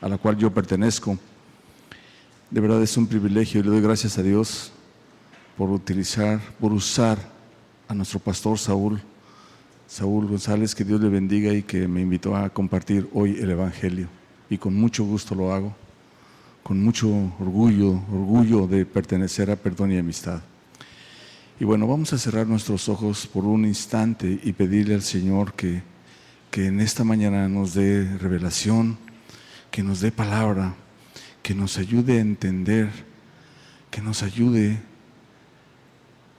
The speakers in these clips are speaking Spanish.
a la cual yo pertenezco. De verdad es un privilegio y le doy gracias a Dios por usar a nuestro pastor Saúl González, que Dios le bendiga, y que me invitó a compartir hoy el Evangelio. Y con mucho gusto lo hago, con mucho orgullo de pertenecer a Perdón y Amistad. Y bueno, vamos a cerrar nuestros ojos por un instante y pedirle al Señor que en esta mañana nos dé revelación, que nos dé palabra, que nos ayude a entender, que nos ayude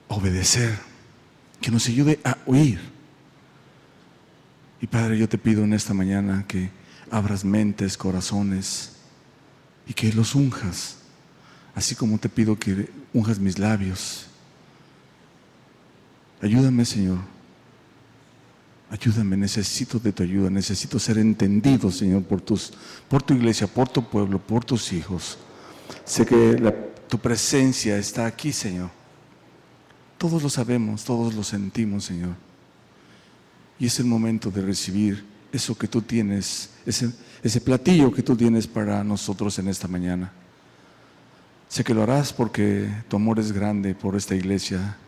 a obedecer, que nos ayude a oír. Y Padre, yo te pido en esta mañana que abras mentes, corazones y que los unjas, así como te pido que unjas mis labios. Ayúdame, Señor. Ayúdame, necesito de tu ayuda, necesito ser entendido, Señor, por tu iglesia, por tu pueblo, por tus hijos. Sé que tu presencia está aquí, Señor. Todos lo sabemos, todos lo sentimos, Señor. Y es el momento de recibir eso que tú tienes, ese platillo que tú tienes para nosotros en esta mañana. Sé que lo harás porque tu amor es grande por esta iglesia.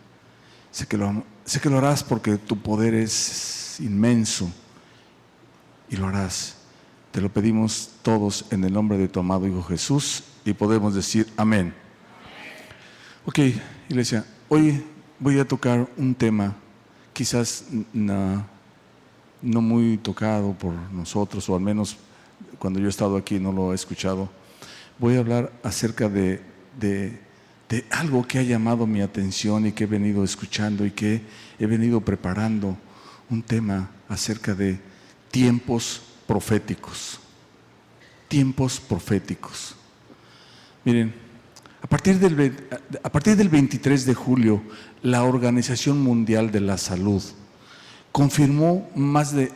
Sé que lo harás porque tu poder es inmenso, y lo harás. Te lo pedimos todos en el nombre de tu amado Hijo Jesús, y podemos decir amén. Ok, iglesia, hoy voy a tocar un tema quizás no muy tocado por nosotros, o al menos cuando yo he estado aquí no lo he escuchado. Voy a hablar acerca de algo que ha llamado mi atención y que he venido escuchando y que he venido preparando, un tema acerca de tiempos proféticos. Tiempos proféticos. Miren, a partir del 23 de julio, la Organización Mundial de la Salud confirmó más de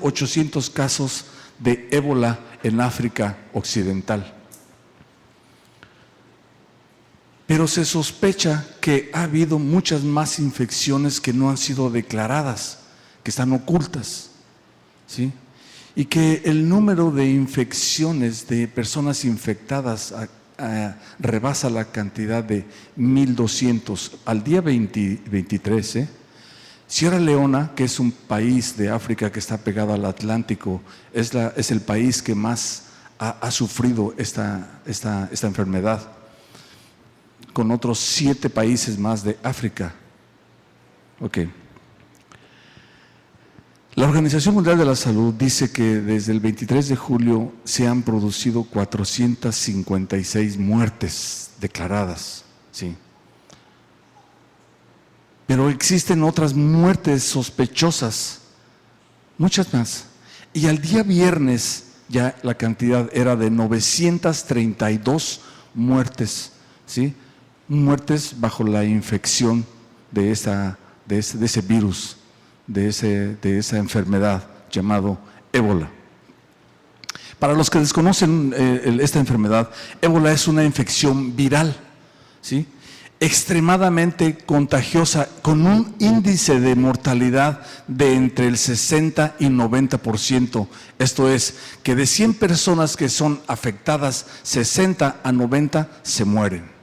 800 casos de ébola en África Occidental. Pero se sospecha que ha habido muchas más infecciones que no han sido declaradas, que están ocultas, ¿sí? Y que el número de infecciones de personas infectadas rebasa la cantidad de 1,200 al día 23. Sierra Leona, que es un país de África que está pegado al Atlántico, es el país que más ha sufrido esta enfermedad, con otros 7 países más de África. Ok. La Organización Mundial de la Salud dice que desde el 23 de julio se han producido 456 muertes declaradas, ¿sí? Pero existen otras muertes sospechosas, muchas más. Y al día viernes ya la cantidad era de 932 muertes, ¿sí? Muertes bajo la infección de ese virus, de esa enfermedad llamado ébola. Para los que desconocen esta enfermedad, ébola es una infección viral, ¿sí? Extremadamente contagiosa, con un índice de mortalidad de entre el 60 y 90%. Esto es, que de 100 personas que son afectadas, 60 a 90 se mueren.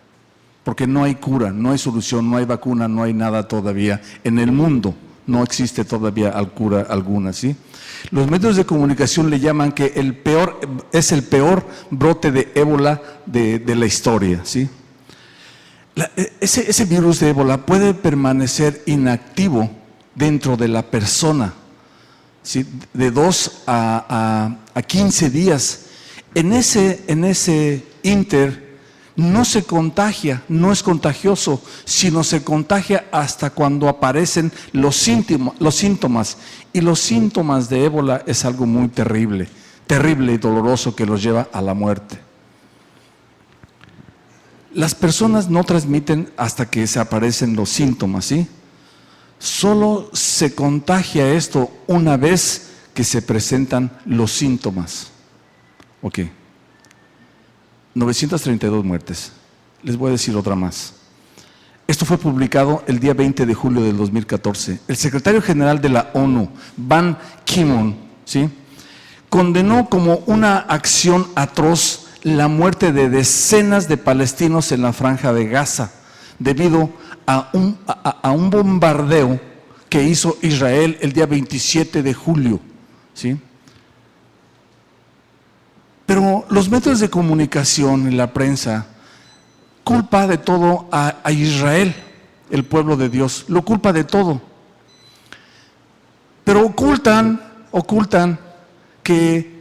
Porque no hay cura, no hay solución, no hay vacuna, no hay nada todavía. En el mundo no existe todavía cura alguna, ¿sí? Los medios de comunicación le llaman que es el peor brote de ébola de la historia, ¿sí? Ese virus de ébola puede permanecer inactivo dentro de la persona, ¿sí? De 2 a 15 días. En ese inter no se contagia, no es contagioso, sino se contagia hasta cuando aparecen los síntomas. Y los síntomas de ébola es algo muy terrible y doloroso que los lleva a la muerte. Las personas no transmiten hasta que se aparecen los síntomas, ¿sí? Solo se contagia esto una vez que se presentan los síntomas. Ok. 932 muertes. Les voy a decir otra más. Esto fue publicado el día 20 de julio del 2014. El secretario general de la ONU, Ban Ki-moon, ¿sí?, condenó como una acción atroz la muerte de decenas de palestinos en la Franja de Gaza, debido a un bombardeo que hizo Israel el día 27 de julio, ¿sí? Pero los medios de comunicación y la prensa culpa de todo a Israel, el pueblo de Dios, lo culpa de todo. Pero ocultan que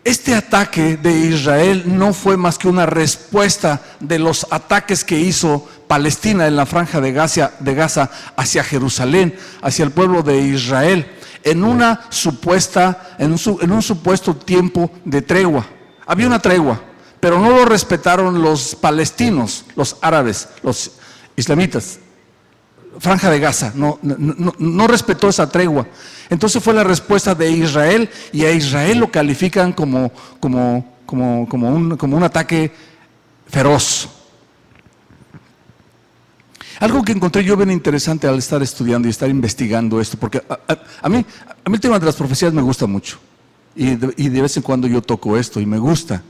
este ataque de Israel no fue más que una respuesta de los ataques que hizo Palestina en la Franja de Gaza hacia Jerusalén, hacia el pueblo de Israel, en un supuesto tiempo de tregua. Había una tregua, pero no lo respetaron los palestinos, los árabes, los islamitas. Franja de Gaza no respetó esa tregua. Entonces fue la respuesta de Israel, y a Israel lo califican como un ataque feroz. Algo que encontré yo bien interesante al estar estudiando y estar investigando esto, porque a mí el tema de las profecías me gusta mucho, y de vez en cuando yo toco esto y me gusta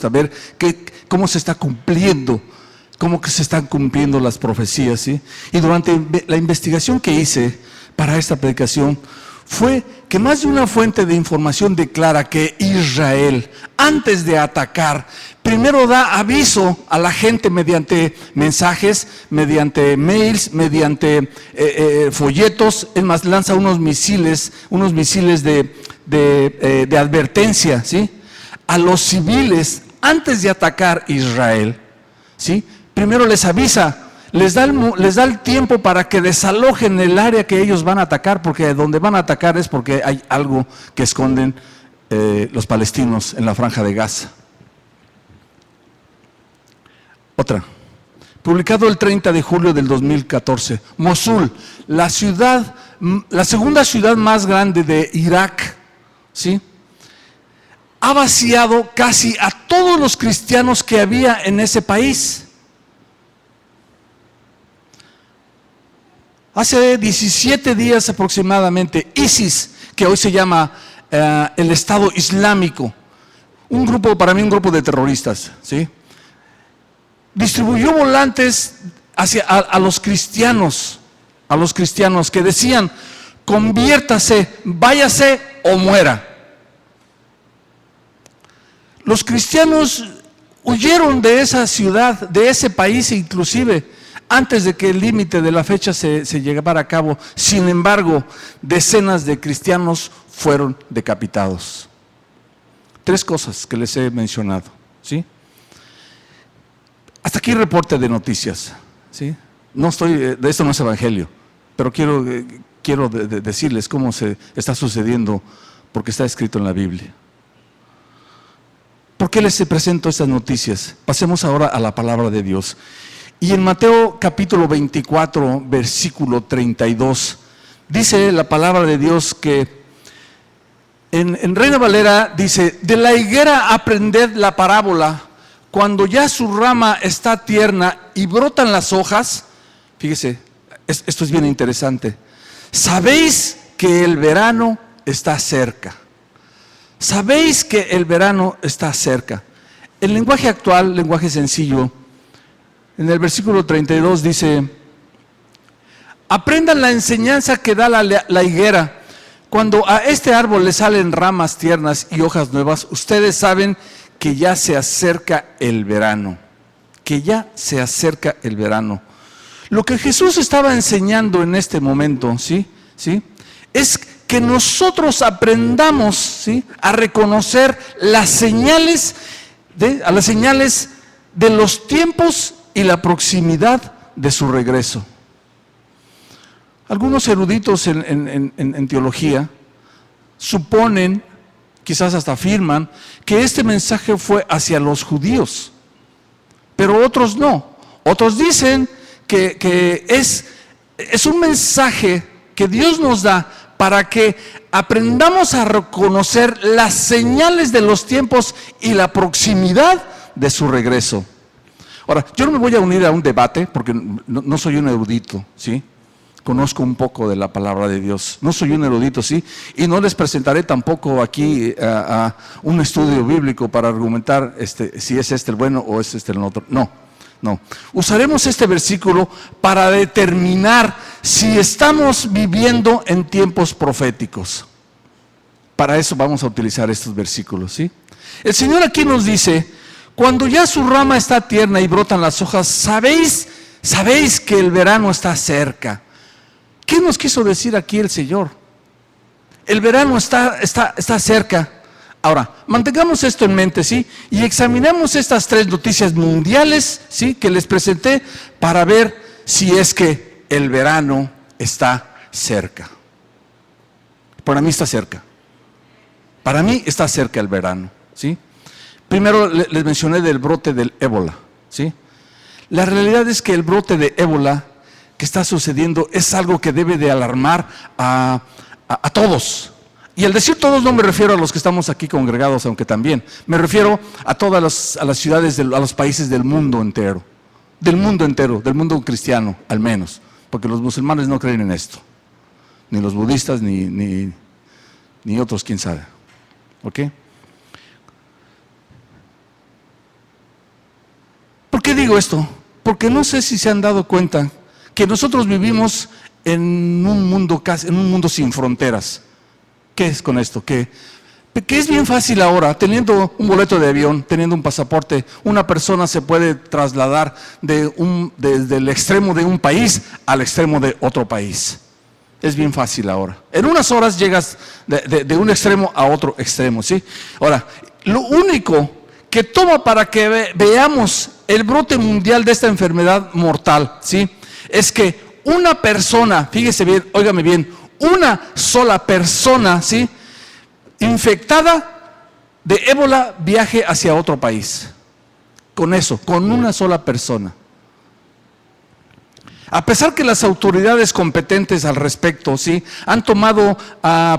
ver cómo se está cumpliendo, cómo que se están cumpliendo las profecías, ¿sí? Y durante la investigación que hice para esta predicación, fue que más de una fuente de información declara que Israel, antes de atacar, primero da aviso a la gente mediante mensajes, mediante mails, mediante folletos. Es más, lanza unos misiles de advertencia, ¿sí?, a los civiles antes de atacar Israel, ¿sí? Primero les avisa, les da el tiempo para que desalojen el área que ellos van a atacar, porque donde van a atacar es porque hay algo que esconden los palestinos en la Franja de Gaza. Otra, publicado el 30 de julio del 2014, Mosul, la segunda ciudad más grande de Irak, ¿sí?, ha vaciado casi a todos los cristianos que había en ese país. Hace 17 días aproximadamente, ISIS, que hoy se llama el Estado Islámico, para mí un grupo de terroristas, ¿sí?, distribuyó volantes a los cristianos que decían: conviértase, váyase o muera. Los cristianos huyeron de esa ciudad, de ese país, inclusive antes de que el límite de la fecha se llevara a cabo. Sin embargo, decenas de cristianos fueron decapitados. 3 cosas que les he mencionado, ¿sí? Hasta aquí reporte de noticias, ¿sí? De esto no es evangelio, pero quiero decirles cómo se está sucediendo, porque está escrito en la Biblia. ¿Por qué les presento estas noticias? Pasemos ahora a la palabra de Dios. Y en Mateo capítulo 24, versículo 32, dice la palabra de Dios que en Reina Valera dice: de la higuera aprended la parábola, cuando ya su rama está tierna y brotan las hojas. Fíjese, esto es bien interesante. Sabéis que el verano está cerca. Sabéis que el verano está cerca. El lenguaje actual, lenguaje sencillo, en el versículo 32 dice: aprendan la enseñanza que da la higuera. Cuando a este árbol le salen ramas tiernas y hojas nuevas, ustedes saben que ya se acerca el verano. Que ya se acerca el verano. Lo que Jesús estaba enseñando en este momento, ¿sí? Es que nosotros aprendamos, ¿sí?, a reconocer las señales de los tiempos y la proximidad de su regreso. Algunos eruditos en teología suponen, quizás hasta afirman, que este mensaje fue hacia los judíos, pero otros no. Otros dicen que es un mensaje que Dios nos da para que aprendamos a reconocer las señales de los tiempos y la proximidad de su regreso. Ahora, yo no me voy a unir a un debate porque no soy un erudito, ¿sí? conozco un poco de la palabra de Dios. No soy un erudito, sí, y no les presentaré tampoco aquí a un estudio bíblico para argumentar si es el bueno o es el otro. No. Usaremos este versículo para determinar si estamos viviendo en tiempos proféticos. Para eso vamos a utilizar estos versículos, ¿sí? El Señor aquí nos dice: cuando ya su rama está tierna y brotan las hojas, sabéis que el verano está cerca. ¿Qué nos quiso decir aquí el Señor? El verano está cerca. Ahora, mantengamos esto en mente, ¿sí? Y examinemos estas 3 noticias mundiales, ¿sí?, que les presenté, para ver si es que el verano está cerca. Para mí está cerca. Para mí está cerca el verano, ¿sí? Primero les mencioné del brote del ébola, ¿sí? La realidad es que el brote de ébola que está sucediendo es algo que debe de alarmar a todos. Y al decir todos no me refiero a los que estamos aquí congregados, aunque también. Me refiero a todas las ciudades, a los países del mundo entero. Del mundo cristiano, al menos. Porque los musulmanes no creen en esto. Ni los budistas, ni otros, quién sabe. ¿Ok? ¿Por qué digo esto? Porque no sé si se han dado cuenta que nosotros vivimos en un mundo sin fronteras. ¿Qué es con esto? Que es bien fácil ahora, teniendo un boleto de avión, teniendo un pasaporte, una persona se puede trasladar desde el extremo de un país al extremo de otro país. Es bien fácil ahora. En unas horas llegas de un extremo a otro extremo, ¿sí? Ahora, lo único que toma para que veamos el brote mundial de esta enfermedad mortal, ¿sí?, es que una persona, fíjese bien, óigame bien, una sola persona, ¿sí?, infectada de ébola viaje hacia otro país. Con eso, con una sola persona. A pesar que las autoridades competentes al respecto, ¿sí?, han tomado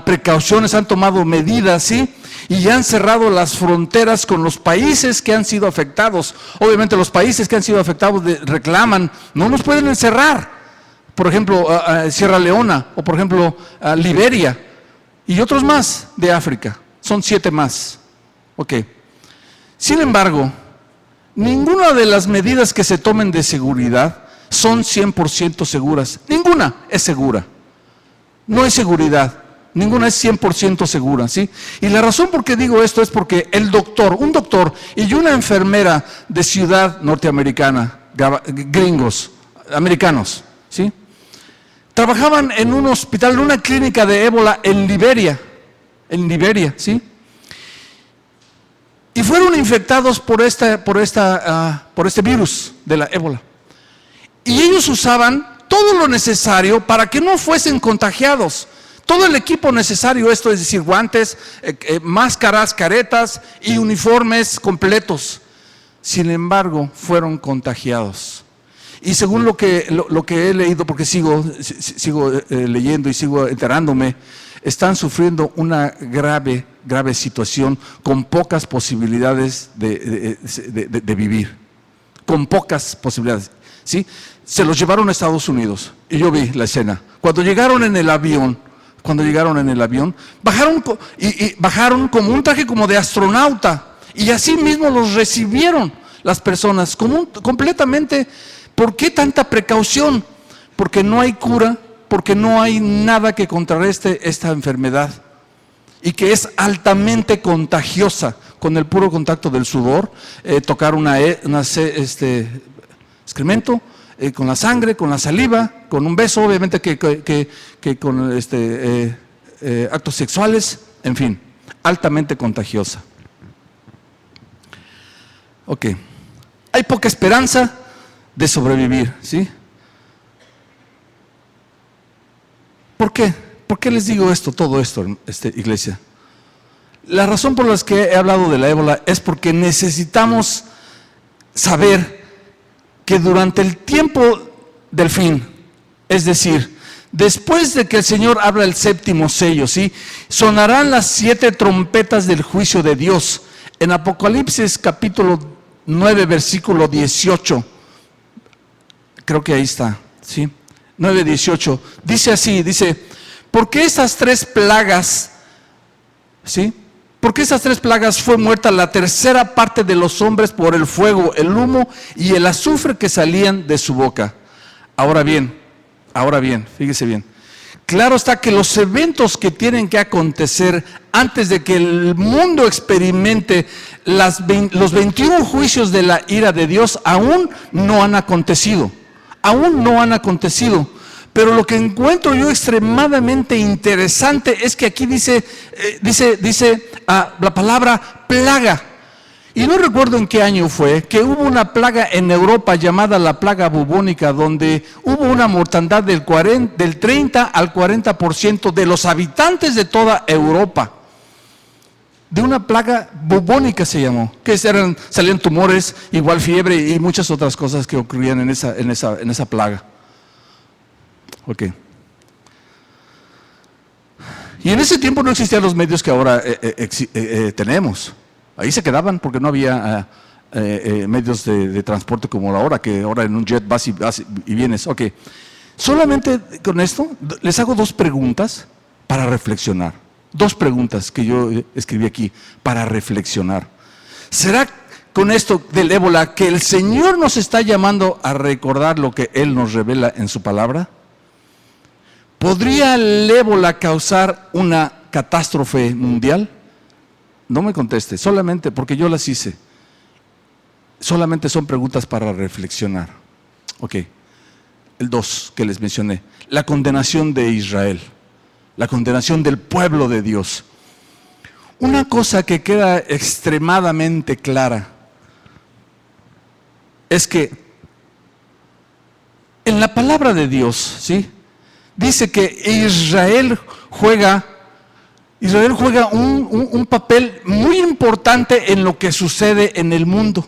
precauciones, han tomado medidas, ¿sí?, y ya han cerrado las fronteras con los países que han sido afectados. Obviamente los países que han sido afectados reclaman, no nos pueden encerrar. Por ejemplo, Sierra Leona, o por ejemplo, Liberia, y otros más de África. Son 7 más. Ok. Sin embargo, ninguna de las medidas que se tomen de seguridad son 100% seguras. Ninguna es segura. No hay seguridad. Ninguna es 100% segura, ¿sí? Y la razón por qué digo esto es porque un doctor y una enfermera de ciudad norteamericana, gringos, americanos, ¿sí?, trabajaban en un hospital, en una clínica de ébola en Liberia, ¿sí? Y fueron infectados por este virus de la ébola. Y ellos usaban todo lo necesario para que no fuesen contagiados. Todo el equipo necesario, esto es decir, guantes, máscaras, caretas y uniformes completos. Sin embargo, fueron contagiados. Y según lo que he leído, porque sigo leyendo y sigo enterándome, están sufriendo una grave situación con pocas posibilidades de vivir. Con pocas posibilidades, ¿sí? Se los llevaron a Estados Unidos y yo vi la escena. Cuando llegaron en el avión, bajaron como un traje como de astronauta y así mismo los recibieron las personas completamente. ¿Por qué tanta precaución? Porque no hay cura, porque no hay nada que contrarreste esta enfermedad y que es altamente contagiosa con el puro contacto del sudor, tocar excremento, con la sangre, con la saliva, con un beso, obviamente que con actos sexuales, en fin, altamente contagiosa. Ok, hay poca esperanza de sobrevivir, ¿sí? ¿Por qué? ¿Por qué les digo todo esto, iglesia? La razón por la que he hablado de la ébola es porque necesitamos saber que durante el tiempo del fin, es decir, después de que el Señor abra el 7º sello, ¿sí?, sonarán las 7 trompetas del juicio de Dios. En Apocalipsis capítulo 9, versículo 18, creo que ahí está, ¿sí? 9:18. Dice así, dice, ¿por qué estas tres plagas, sí? Porque esas tres plagas fue muerta la tercera parte de los hombres por el fuego, el humo y el azufre que salían de su boca. Ahora bien, fíjese bien. Claro está que los eventos que tienen que acontecer antes de que el mundo experimente los 21 juicios de la ira de Dios aún no han acontecido. Pero lo que encuentro yo extremadamente interesante es que aquí dice la palabra plaga. Y no recuerdo en qué año fue, que hubo una plaga en Europa llamada la plaga bubónica, donde hubo una mortandad del 30 al 40% de los habitantes de toda Europa. De una plaga bubónica se llamó, que salían tumores, igual fiebre y muchas otras cosas que ocurrían en esa plaga. Ok. Y en ese tiempo no existían los medios que ahora tenemos. Ahí se quedaban porque no había medios de transporte como ahora, que ahora en un jet vas y vienes. Ok. Solamente con esto les hago dos preguntas para reflexionar. Dos preguntas que yo escribí aquí para reflexionar. ¿Será con esto del ébola que el Señor nos está llamando a recordar lo que Él nos revela en su palabra? ¿Podría el ébola causar una catástrofe mundial? No me conteste, solamente porque yo las hice. Solamente son preguntas para reflexionar. Ok, el 2 que les mencioné, la condenación de Israel, la condenación del pueblo de Dios. Una cosa que queda extremadamente clara es que en la palabra de Dios, ¿sí?, dice que Israel juega un papel muy importante en lo que sucede en el mundo.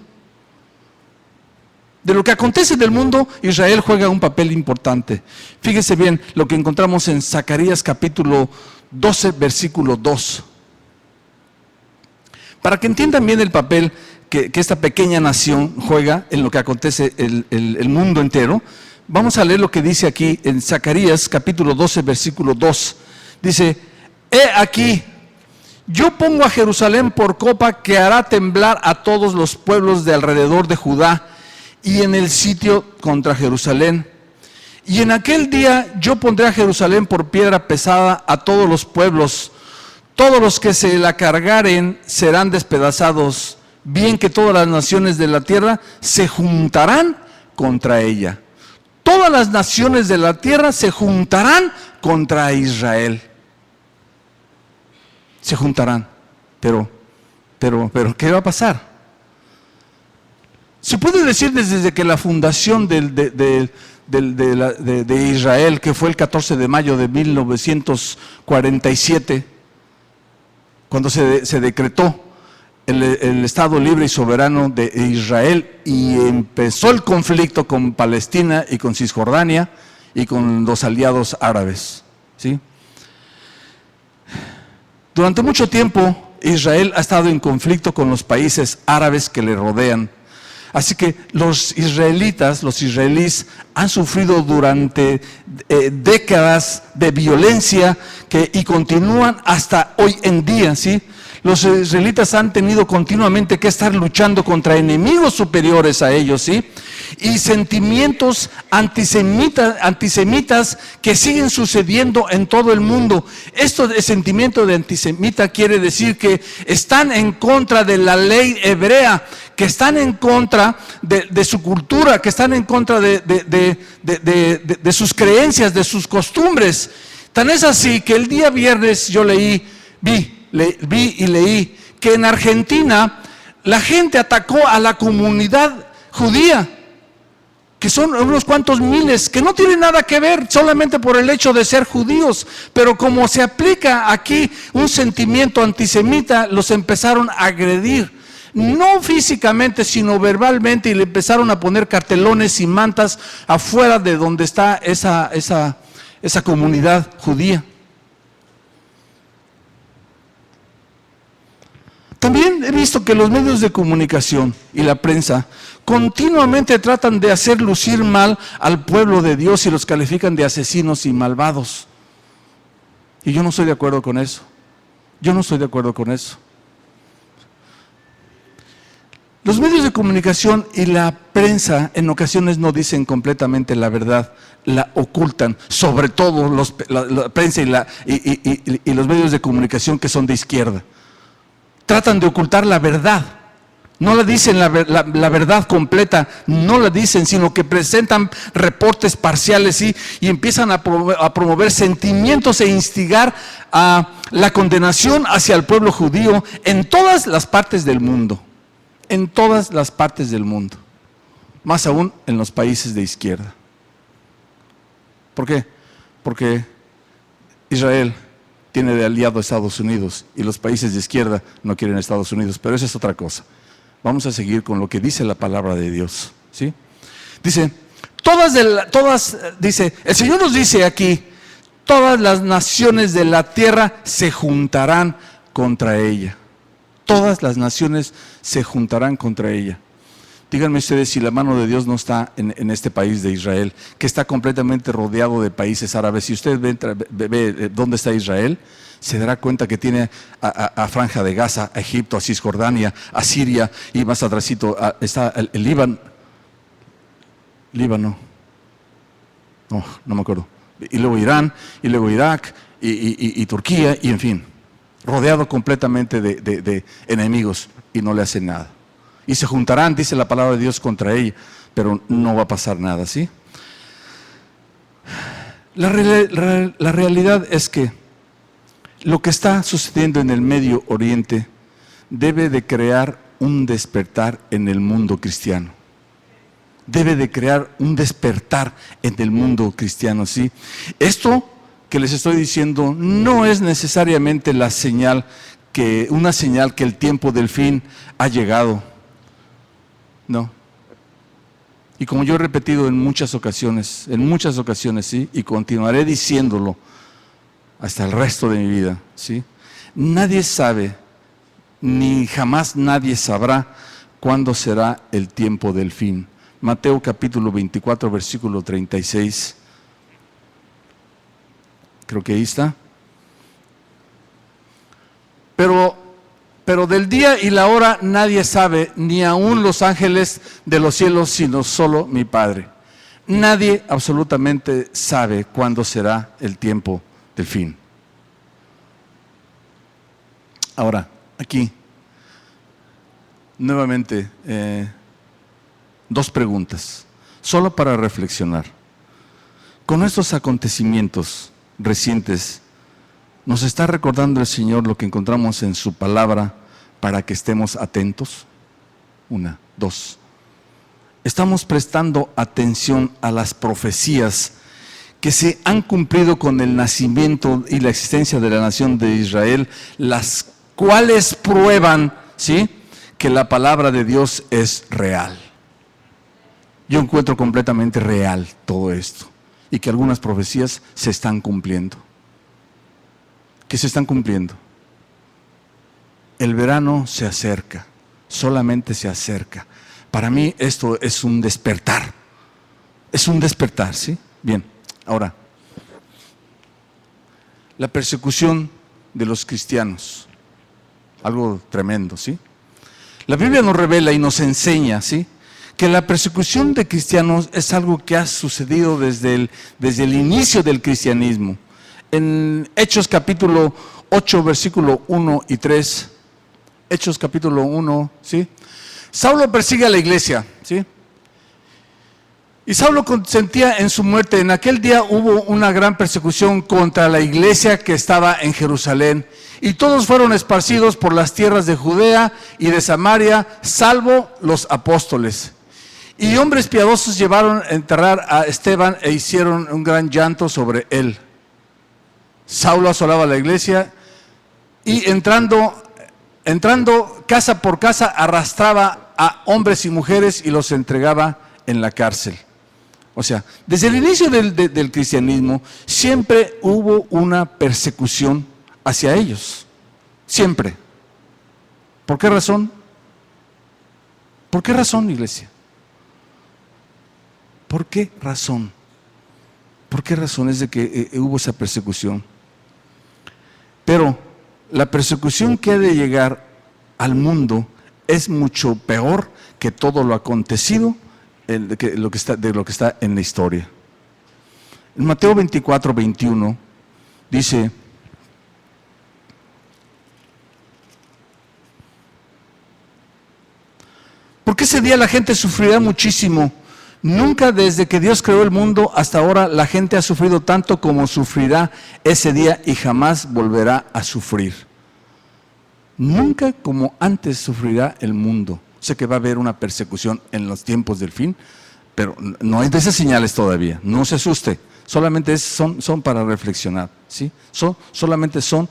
De lo que acontece en el mundo, Israel juega un papel importante. Fíjese bien lo que encontramos en Zacarías capítulo 12, versículo 2. Para que entiendan bien el papel que esta pequeña nación juega en lo que acontece el mundo entero, vamos a leer lo que dice aquí en Zacarías capítulo 12, versículo 2. Dice, he aquí, yo pongo a Jerusalén por copa que hará temblar a todos los pueblos de alrededor de Judá y en el sitio contra Jerusalén. Y en aquel día yo pondré a Jerusalén por piedra pesada a todos los pueblos. Todos los que se la cargaren serán despedazados, bien que todas las naciones de la tierra se juntarán contra ella. Todas las naciones de la tierra se juntarán contra Israel. Se juntarán. Pero, ¿qué va a pasar? Se puede decir desde que la fundación de Israel, que fue el 14 de mayo de 1947, cuando se decretó el Estado libre y soberano de Israel y empezó el conflicto con Palestina y con Cisjordania y con los aliados árabes, ¿sí? Durante mucho tiempo Israel ha estado en conflicto con los países árabes que le rodean. Así que los israelíes han sufrido durante décadas de violencia y continúan hasta hoy en día, ¿sí? Los israelitas han tenido continuamente que estar luchando contra enemigos superiores a ellos, ¿sí? Y sentimientos antisemitas que siguen sucediendo en todo el mundo. Esto de sentimiento de antisemita quiere decir que están en contra de la ley hebrea, que están en contra de su cultura, que están en contra de sus creencias, de sus costumbres. Tan es así que el día viernes yo vi y leí que en Argentina la gente atacó a la comunidad judía, que son unos cuantos miles, que no tienen nada que ver solamente por el hecho de ser judíos, pero como se aplica aquí un sentimiento antisemita, los empezaron a agredir, no físicamente sino verbalmente, y le empezaron a poner cartelones y mantas afuera de donde está esa comunidad judía. También he visto que los medios de comunicación y la prensa continuamente tratan de hacer lucir mal al pueblo de Dios y los califican de asesinos y malvados. Y yo no estoy de acuerdo con eso. Yo no estoy de acuerdo con eso. Los medios de comunicación y la prensa en ocasiones no dicen completamente la verdad, la ocultan, sobre todo la prensa y los medios de comunicación que son de izquierda. Tratan de ocultar la verdad, no la dicen la verdad completa, no la dicen, sino que presentan reportes parciales y empiezan a promover sentimientos e instigar a la condenación hacia el pueblo judío en todas las partes del mundo. En todas las partes del mundo, más aún en los países de izquierda. ¿Por qué? Porque Israel tiene de aliado a Estados Unidos y los países de izquierda no quieren a Estados Unidos, pero eso es otra cosa. Vamos a seguir con lo que dice la palabra de Dios, ¿sí? Dice, dice, el Señor nos dice aquí, todas las naciones de la tierra se juntarán contra ella. Todas las naciones se juntarán contra ella. Díganme ustedes si la mano de Dios no está en este país de Israel, que está completamente rodeado de países árabes. Si usted ve dónde está Israel, se dará cuenta que tiene a Franja de Gaza, a Egipto, a Cisjordania, a Siria, y más atrásito está el Líbano. No me acuerdo. Y luego Irán, y luego Irak, y Turquía, y en fin. Rodeado completamente de enemigos y no le hacen nada. Y se juntarán, dice la palabra de Dios, contra ella, pero no va a pasar nada, ¿sí? La realidad es que lo que está sucediendo en el Medio Oriente debe de crear un despertar en el mundo cristiano. Debe de crear un despertar en el mundo cristiano, ¿sí? Esto que les estoy diciendo no es necesariamente una señal que el tiempo del fin ha llegado. No. Y como yo he repetido en muchas ocasiones, ¿sí? Y continuaré diciéndolo hasta el resto de mi vida, ¿sí? Nadie sabe, ni jamás nadie sabrá cuándo será el tiempo del fin. Mateo capítulo 24, versículo 36. Creo que ahí está. Pero del día y la hora nadie sabe, ni aun los ángeles de los cielos, sino solo mi Padre. Nadie absolutamente sabe cuándo será el tiempo del fin. Ahora, aquí, nuevamente, dos preguntas, solo para reflexionar. Con estos acontecimientos recientes, ¿nos está recordando el Señor lo que encontramos en su palabra para que estemos atentos? Una, dos. ¿Estamos prestando atención a las profecías que se han cumplido con el nacimiento y la existencia de la nación de Israel, las cuales prueban, ¿sí?, que la palabra de Dios es real? Yo encuentro completamente real todo esto. Y que algunas profecías se están cumpliendo. Que se están cumpliendo. El verano se acerca, solamente se acerca. Para mí esto es un despertar. Es un despertar, ¿sí? Bien, ahora, la persecución de los cristianos. Algo tremendo, ¿sí? La Biblia nos revela y nos enseña, ¿sí?, que la persecución de cristianos es algo que ha sucedido desde el inicio del cristianismo. En Hechos capítulo 8, versículo 1 y 3, Hechos capítulo 1, ¿sí? Saulo persigue a la iglesia, ¿sí? Y Saulo consentía en su muerte. En aquel día hubo una gran persecución contra la iglesia que estaba en Jerusalén. Y todos fueron esparcidos por las tierras de Judea y de Samaria, salvo los apóstoles. Y hombres piadosos llevaron a enterrar a Esteban e hicieron un gran llanto sobre él. Saulo asolaba la iglesia y entrando casa por casa arrastraba a hombres y mujeres y los entregaba en la cárcel. O sea, desde el inicio del cristianismo siempre hubo una persecución hacia ellos. Siempre. ¿Por qué razón? ¿Por qué razón, iglesia? ¿Por qué razón? ¿Por qué razón es de que hubo esa persecución? Pero la persecución que ha de llegar al mundo es mucho peor que todo lo acontecido de lo que está en la historia. En Mateo 24, 21 dice: porque ese día la gente sufrirá muchísimo. Nunca desde que Dios creó el mundo hasta ahora la gente ha sufrido tanto como sufrirá ese día y jamás volverá a sufrir. Nunca como antes sufrirá el mundo. Sé que va a haber una persecución en los tiempos del fin, pero no hay de esas señales todavía. No se asuste. Solamente son para reflexionar, ¿sí? Solamente son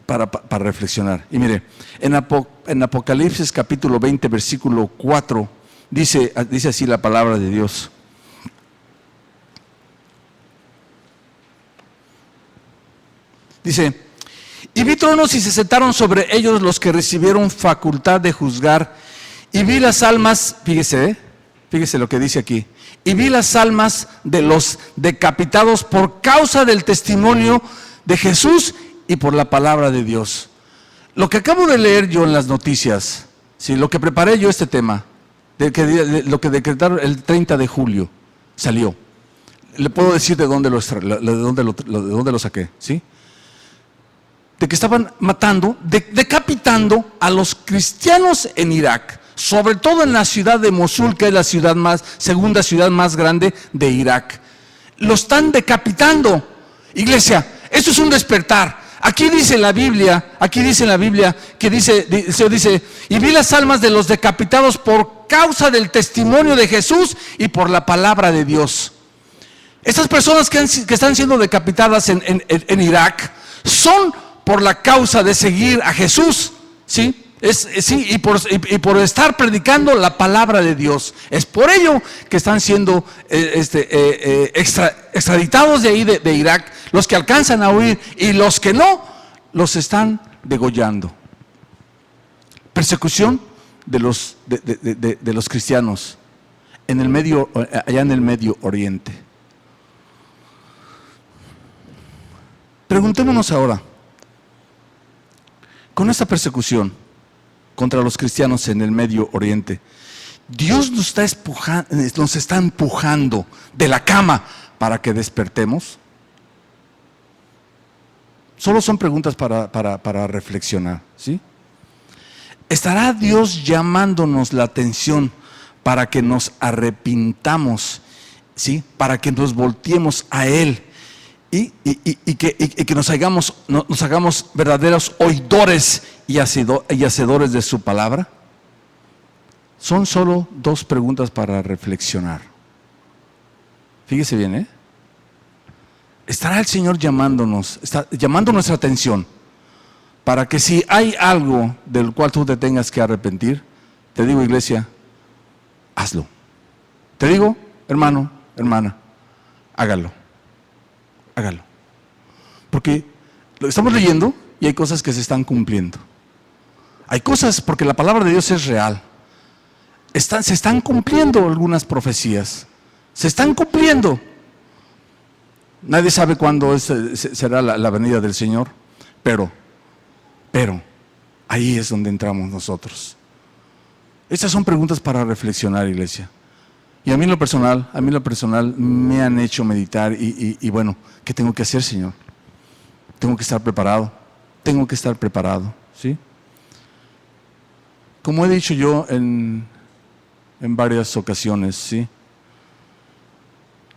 para reflexionar. Y mire, en Apocalipsis capítulo 20, versículo 4, dice así la palabra de Dios. Dice: y vi tronos y se sentaron sobre ellos los que recibieron facultad de juzgar, y vi las almas, fíjese lo que dice aquí, y vi las almas de los decapitados por causa del testimonio de Jesús y por la palabra de Dios. Lo que acabo de leer yo en las noticias, ¿sí? Lo que preparé yo este tema, lo que decretaron el 30 de julio, salió. Le puedo decir de dónde lo saqué, ¿sí? De que estaban matando, decapitando a los cristianos en Irak, sobre todo en la ciudad de Mosul, que es la segunda ciudad más grande de Irak. Lo están decapitando. Iglesia, esto es un despertar. Aquí dice en la Biblia, que dice, y vi las almas de los decapitados por causa del testimonio de Jesús y por la palabra de Dios. Estas personas que están siendo decapitadas en Irak son por la causa de seguir a Jesús, ¿sí? Y por estar predicando la palabra de Dios. Es por ello que están siendo extraditados de ahí de Irak, los que alcanzan a huir, y los que no, los están degollando. Persecución de los cristianos allá en el Medio Oriente. Preguntémonos ahora, con esta persecución contra los cristianos en el Medio Oriente, ¿Dios nos está empujando de la cama para que despertemos? Solo son preguntas para reflexionar, ¿sí? ¿Estará Dios llamándonos la atención para que nos arrepintamos, ¿sí? Para que nos volteemos a Él y que nos hagamos verdaderos oidores y hacedores de su palabra? Son solo dos preguntas para reflexionar. Fíjese bien, ¿estará el Señor llamando nuestra atención para que si hay algo del cual tú te tengas que arrepentir? Te digo, iglesia, hazlo. Te digo, hermano, hermana, hágalo. Porque lo estamos leyendo y hay cosas que se están cumpliendo. Hay cosas, porque la palabra de Dios es real. Se están cumpliendo algunas profecías. Se están cumpliendo. Nadie sabe cuándo será la venida del Señor, pero ahí es donde entramos nosotros. Estas son preguntas para reflexionar, iglesia. Y a mí en lo personal me han hecho meditar y bueno, ¿qué tengo que hacer, Señor? Tengo que estar preparado, ¿sí? Como he dicho yo en varias ocasiones, ¿sí?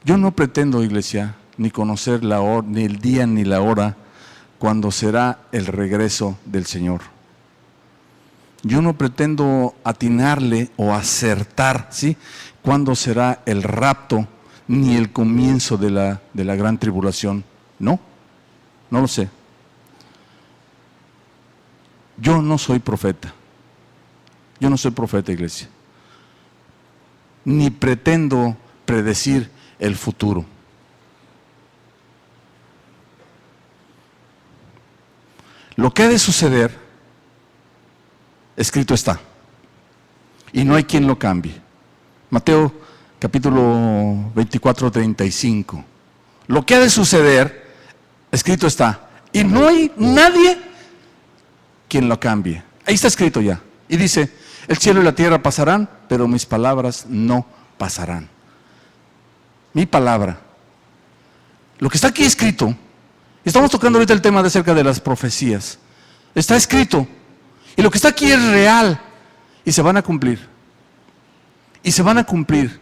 Yo no pretendo, iglesia, ni conocer ni el día ni la hora cuando será el regreso del Señor. Yo no pretendo atinarle o acertar, ¿sí?, cuándo será el rapto ni el comienzo de la gran tribulación. No lo sé. Yo no soy profeta. Yo no soy profeta, iglesia. Ni pretendo predecir el futuro. Lo que ha de suceder escrito está. Y no hay quien lo cambie. Mateo capítulo 24, 35. Lo que ha de suceder, escrito está. Y no hay nadie quien lo cambie. Ahí está escrito ya. Y dice, el cielo y la tierra pasarán, pero mis palabras no pasarán. Mi palabra. Lo que está aquí escrito, estamos tocando ahorita el tema de acerca de las profecías. Está escrito. Y lo que está aquí es real. Y se van a cumplir. Y se van a cumplir.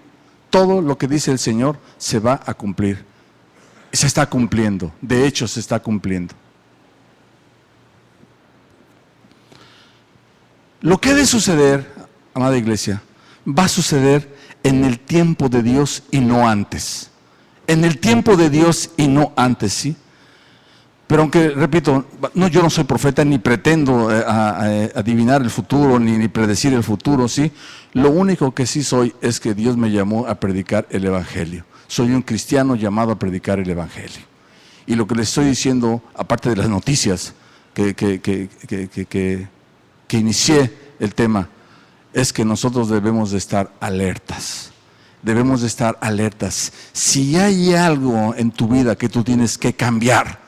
Todo lo que dice el Señor se va a cumplir. Se está cumpliendo. De hecho, se está cumpliendo. Lo que ha de suceder, amada iglesia, va a suceder en el tiempo de Dios y no antes. En el tiempo de Dios y no antes, ¿sí? Pero aunque, repito, yo no soy profeta ni pretendo adivinar el futuro ni predecir el futuro, ¿sí? Lo único que sí soy es que Dios me llamó a predicar el Evangelio. Soy un cristiano llamado a predicar el Evangelio. Y lo que les estoy diciendo, aparte de las noticias que inicié el tema, es que nosotros debemos de estar alertas. Debemos de estar alertas. Si hay algo en tu vida que tú tienes que cambiar,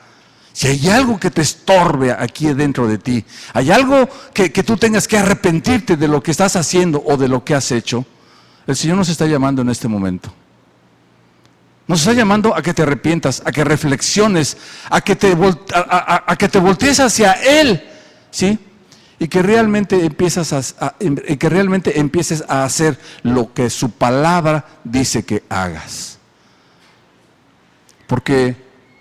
si hay algo que te estorbe aquí dentro de ti, hay algo que tú tengas que arrepentirte de lo que estás haciendo o de lo que has hecho, el Señor nos está llamando en este momento. Nos está llamando a que te arrepientas, a que reflexiones, a que te voltees hacia Él, ¿sí? Y que realmente empieces a hacer lo que su palabra dice que hagas. Porque,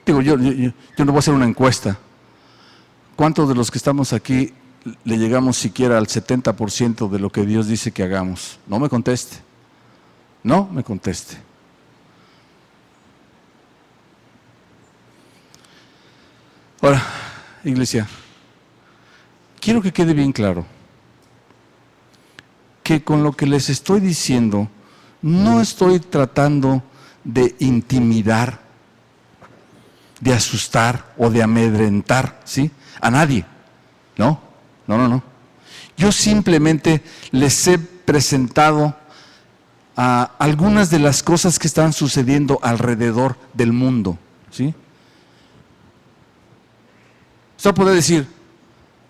digo, yo no voy a hacer una encuesta. ¿Cuántos de los que estamos aquí le llegamos siquiera al 70% de lo que Dios dice que hagamos? No me conteste. No me conteste. Ahora, iglesia, quiero que quede bien claro que con lo que les estoy diciendo no estoy tratando de intimidar, de asustar o de amedrentar, ¿sí? A nadie. No. Yo simplemente les he presentado a algunas de las cosas que están sucediendo alrededor del mundo, ¿sí? Usted puede decir,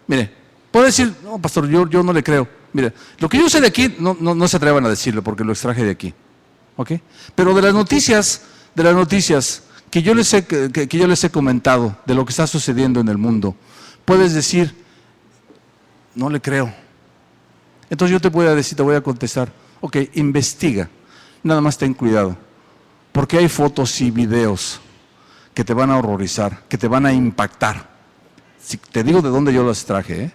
mire, puede decir, no, pastor, yo no le creo. Mire, lo que yo sé de aquí, no se atrevan a decirlo porque lo extraje de aquí. ¿Ok? Pero de las noticias que yo les he comentado, de lo que está sucediendo en el mundo, puedes decir, no le creo. Entonces yo te voy a contestar, ok, investiga, nada más ten cuidado, porque hay fotos y videos que te van a horrorizar, que te van a impactar. Si te digo de dónde yo las traje,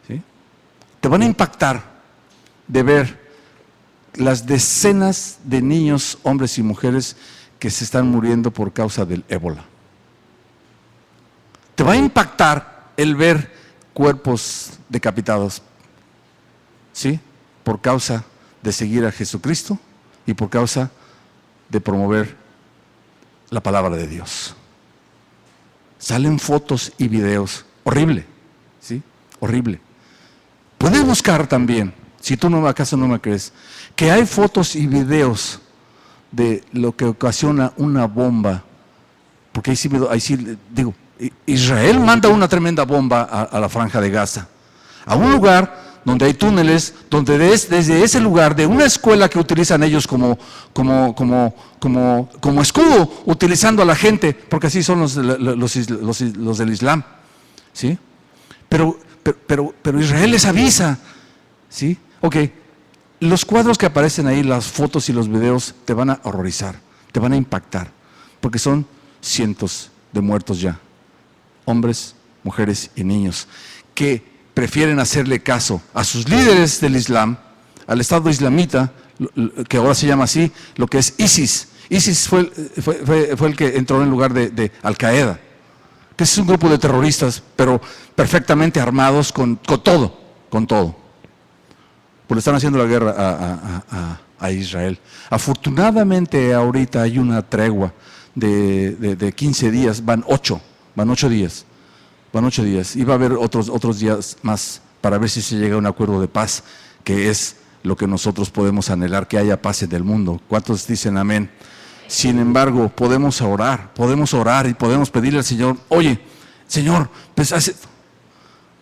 ¿sí? Te van a impactar de ver las decenas de niños, hombres y mujeres que se están muriendo por causa del ébola. Te va a impactar el ver cuerpos decapitados, ¿sí? Por causa de seguir a Jesucristo y por causa de promover la palabra de Dios. Salen fotos y videos, horrible, ¿sí? Horrible. Puedes buscar también, si tú acaso no me crees, que hay fotos y videos de lo que ocasiona una bomba, porque ahí sí digo, Israel manda una tremenda bomba a la franja de Gaza, a un lugar donde hay túneles, donde desde ese lugar, de una escuela que utilizan ellos como escudo, utilizando a la gente, porque así son los del Islam, ¿sí? Pero Israel les avisa, ¿sí? Ok, los cuadros que aparecen ahí, las fotos y los videos, te van a horrorizar, te van a impactar, porque son cientos de muertos ya, hombres, mujeres y niños, que prefieren hacerle caso a sus líderes del Islam, al Estado islamita, que ahora se llama así, lo que es ISIS. ISIS fue el que entró en lugar de Al-Qaeda, que es un grupo de terroristas, pero perfectamente armados con todo. Pues le están haciendo la guerra a Israel. Afortunadamente ahorita hay una tregua de 15 días, van 8 días. Van 8 días y va a haber otros días más para ver si se llega a un acuerdo de paz, que es lo que nosotros podemos anhelar, que haya paz en el mundo. ¿Cuántos dicen amén? Sin embargo, podemos orar y podemos pedirle al Señor, oye, Señor, pues hace...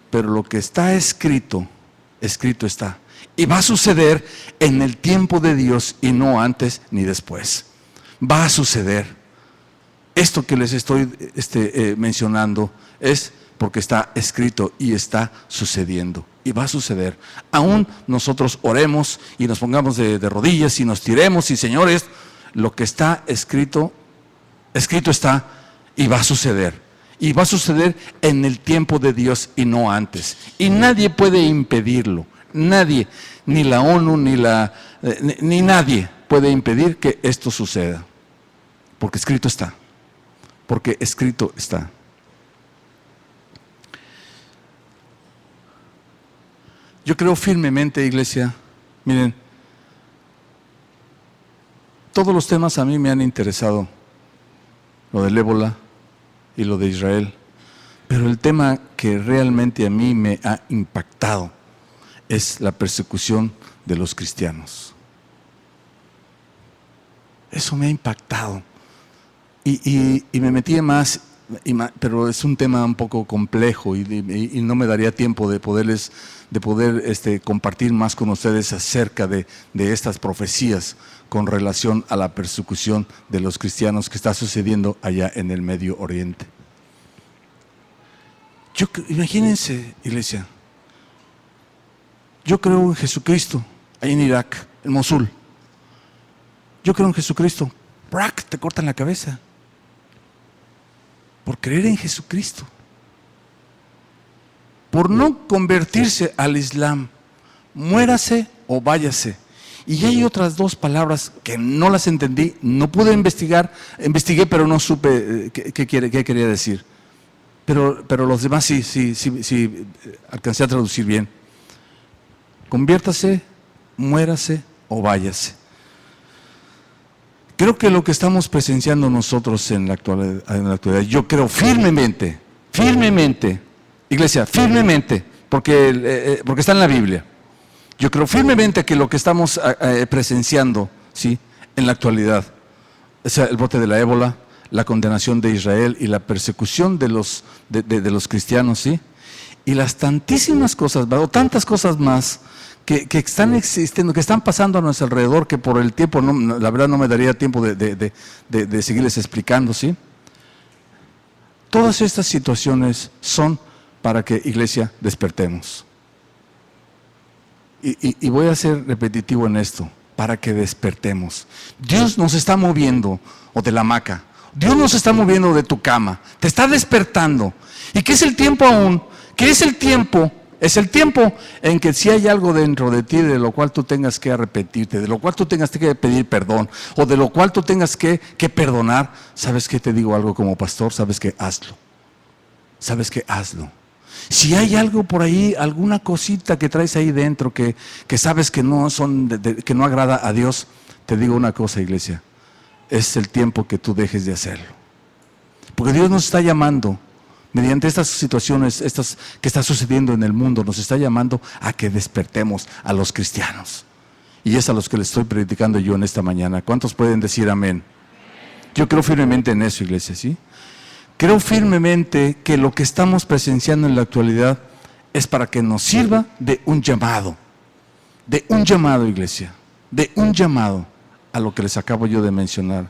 Pero lo que está escrito, escrito está. Y va a suceder en el tiempo de Dios y no antes ni después. Va a suceder. Esto que les estoy mencionando es porque está escrito y está sucediendo. Y va a suceder. Aún nosotros oremos y nos pongamos de rodillas y nos tiremos y señores, lo que está escrito, escrito está y va a suceder. Y va a suceder en el tiempo de Dios y no antes. Y nadie puede impedirlo. Nadie, ni la ONU, ni nadie puede impedir que esto suceda. Porque escrito está. Porque escrito está. Yo creo firmemente, iglesia, miren, todos los temas a mí me han interesado. Lo del ébola y lo de Israel. Pero el tema que realmente a mí me ha impactado es la persecución de los cristianos. Eso me ha impactado. Y me metí más, pero es un tema un poco complejo y no me daría tiempo de poder compartir más con ustedes acerca de estas profecías con relación a la persecución de los cristianos que está sucediendo allá en el Medio Oriente. Imagínense, iglesia, yo creo en Jesucristo, ahí en Irak, en Mosul. Yo creo en Jesucristo. ¡Prac! Te cortan la cabeza. Por creer en Jesucristo. Por no convertirse al Islam. Muérase o váyase. Y hay otras dos palabras que no las entendí, no pude investigué, pero no supe qué quería decir. Pero los demás sí, alcancé a traducir bien. Conviértase, muérase o váyase. Creo que lo que estamos presenciando nosotros en la actualidad, yo creo firmemente, iglesia, firmemente, porque está en la Biblia. Yo creo firmemente que lo que estamos presenciando, ¿sí?, en la actualidad, es el brote de la ébola, la condenación de Israel y la persecución de los cristianos, ¿sí? Y las tantísimas cosas, o tantas cosas más que están existiendo, que están pasando a nuestro alrededor, que por el tiempo, la verdad no me daría tiempo de seguirles explicando, ¿sí? Todas estas situaciones son para que, iglesia, despertemos. Y voy a ser repetitivo en esto, para que despertemos. Dios nos está moviendo, o de la hamaca. Dios nos está moviendo de tu cama, te está despertando. ¿Y qué es el tiempo aún? ¿Qué es el tiempo? Es el tiempo en que si hay algo dentro de ti de lo cual tú tengas que arrepentirte, de lo cual tú tengas que pedir perdón, o de lo cual tú tengas que perdonar. ¿Sabes qué? Te digo algo como pastor, ¿sabes qué? Hazlo. ¿Sabes qué? Hazlo. Si hay algo por ahí, alguna cosita que traes ahí dentro que sabes que no que no agrada a Dios, te digo una cosa, iglesia. Es el tiempo que tú dejes de hacerlo. Porque Dios nos está llamando, mediante estas situaciones que está sucediendo en el mundo, nos está llamando a que despertemos a los cristianos. Y es a los que les estoy predicando yo en esta mañana. ¿Cuántos pueden decir amén? Yo creo firmemente en eso, iglesia, ¿sí? Creo firmemente que lo que estamos presenciando en la actualidad es para que nos sirva de un llamado, iglesia, de un llamado a lo que les acabo yo de mencionar.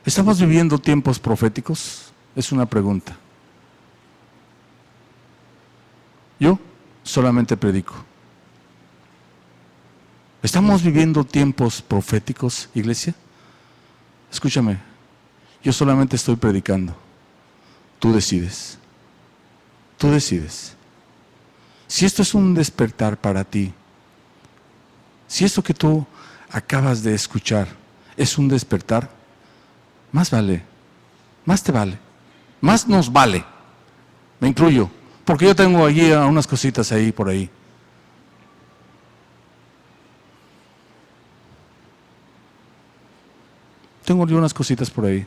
¿Estamos viviendo tiempos proféticos? Es una pregunta. Yo solamente predico. ¿Estamos viviendo tiempos proféticos, iglesia? Escúchame, yo solamente estoy predicando. Tú decides. Tú decides. Si esto es un despertar para ti, si esto que tú acabas de escuchar es un despertar, más vale, más te vale, más nos vale, me incluyo, porque yo tengo allí unas cositas ahí por ahí. Tengo unas cositas por ahí.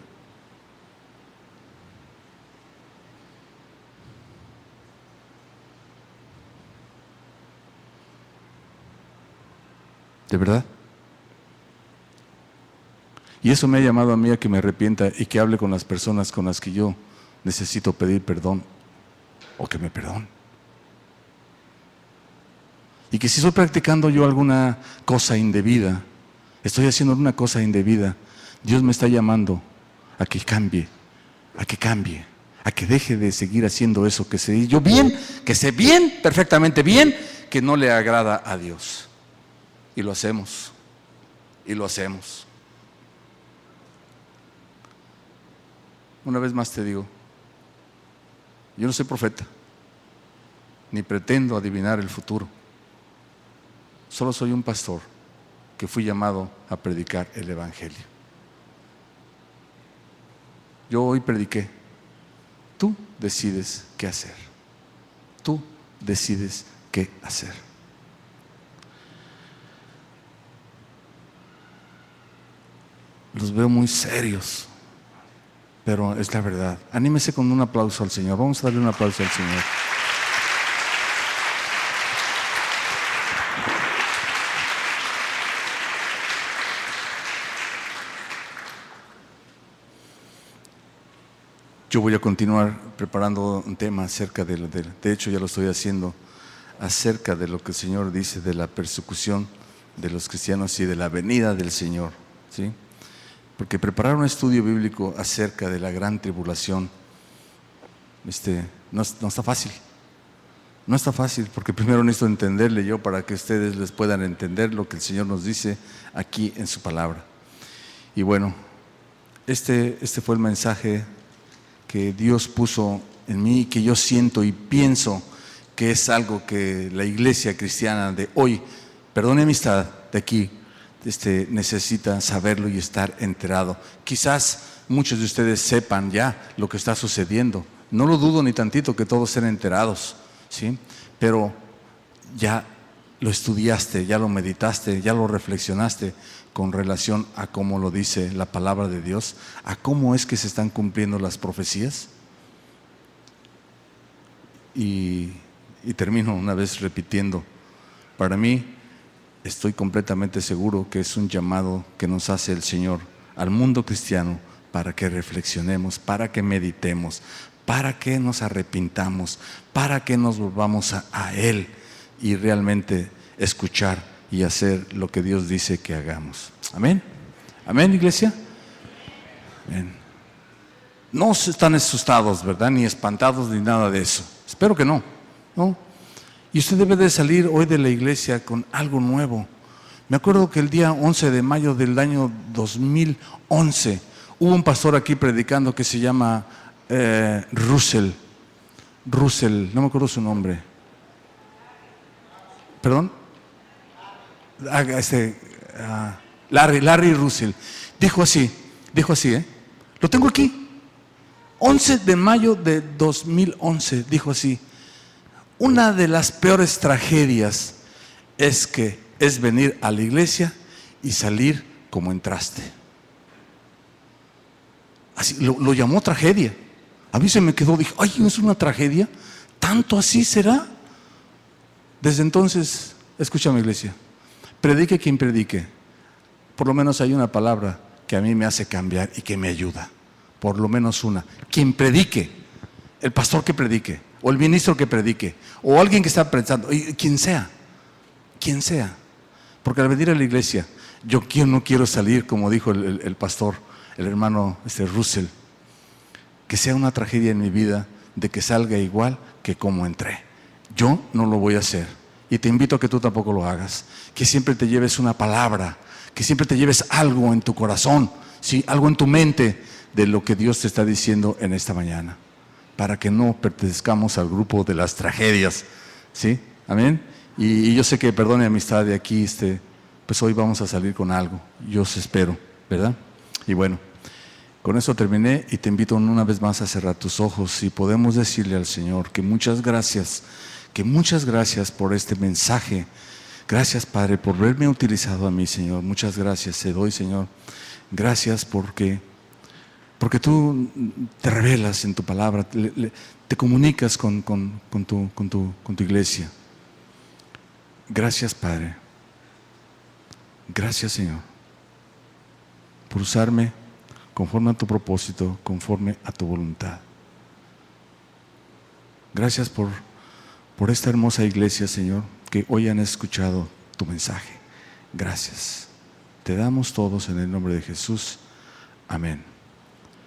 ¿De verdad? Y eso me ha llamado a mí a que me arrepienta y que hable con las personas con las que yo necesito pedir perdón o que me perdonen. Y que si estoy practicando yo alguna cosa indebida, estoy haciendo una cosa indebida, Dios me está llamando a que cambie, a que deje de seguir haciendo eso que sé yo bien, que sé bien, perfectamente bien, que no le agrada a Dios. Y lo hacemos, y lo hacemos. Una vez más te digo, yo no soy profeta, ni pretendo adivinar el futuro. Solo soy un pastor que fui llamado a predicar el Evangelio. Yo hoy prediqué. Tú decides qué hacer. Tú decides qué hacer. Los veo muy serios, pero es la verdad. Anímese con un aplauso al Señor. Vamos a darle un aplauso al Señor. Yo voy a continuar preparando un tema acerca de hecho ya lo estoy haciendo, acerca de lo que el Señor dice de la persecución de los cristianos y de la venida del Señor, ¿sí? Porque preparar un estudio bíblico acerca de la gran tribulación no está fácil. No está fácil, porque primero necesito entenderle yo para que ustedes les puedan entender lo que el Señor nos dice aquí en su palabra. Y bueno, este fue el mensaje que Dios puso en mí, que yo siento y pienso que es algo que la iglesia cristiana de hoy, perdón y amistad, de aquí, necesita saberlo y estar enterado. Quizás muchos de ustedes sepan ya lo que está sucediendo. No lo dudo ni tantito que todos estén enterados, ¿sí? Pero ya lo estudiaste, ya lo meditaste, ya lo reflexionaste con relación a cómo lo dice la palabra de Dios, a cómo es que se están cumpliendo las profecías. Y termino una vez repitiendo, para mí estoy completamente seguro que es un llamado que nos hace el Señor al mundo cristiano para que reflexionemos, para que meditemos, para que nos arrepintamos, para que nos volvamos a Él y realmente escuchar y hacer lo que Dios dice que hagamos. Amén. Amén, iglesia. Amén. No están asustados, ¿verdad? Ni espantados ni nada de eso. Espero que no, ¿no? Y usted debe de salir hoy de la iglesia con algo nuevo. Me acuerdo que el día 11 de mayo del año 2011 hubo un pastor aquí predicando que se llama Russell, no me acuerdo su nombre. ¿Perdón? Larry Russell. Dijo así, lo tengo aquí. 11 de mayo de 2011 dijo así: una de las peores tragedias es venir a la iglesia y salir como entraste. Así lo llamó tragedia. A mí se me quedó, dije, ay, ¿es una tragedia? ¿Tanto así será? Desde entonces, escúchame, iglesia, predique quien predique, por lo menos hay una palabra que a mí me hace cambiar y que me ayuda. Por lo menos una. Quien predique, el pastor que predique, o el ministro que predique, o alguien que está pensando, quien sea, porque al venir a la iglesia, yo no quiero salir, como dijo el pastor, el hermano Russell, que sea una tragedia en mi vida de que salga igual que como entré. Yo no lo voy a hacer, y te invito a que tú tampoco lo hagas. Que siempre te lleves una palabra, que siempre te lleves algo en tu corazón, ¿sí? Algo en tu mente de lo que Dios te está diciendo en esta mañana, para que no pertenezcamos al grupo de las tragedias, ¿sí? Amén. Y yo sé que, perdone amistad, de aquí, pues hoy vamos a salir con algo. Yo os espero, ¿verdad? Y bueno, con eso terminé y te invito una vez más a cerrar tus ojos y podemos decirle al Señor que muchas gracias por este mensaje. Gracias, Padre, por haberme utilizado a mí, Señor. Muchas gracias te doy, Señor. Gracias porque tú te revelas en tu palabra, te comunicas con tu iglesia. Gracias, Padre. Gracias, Señor, por usarme conforme a tu propósito, conforme a tu voluntad. Gracias por esta hermosa iglesia, Señor, que hoy han escuchado tu mensaje. Gracias. Te damos todos en el nombre de Jesús. Amén.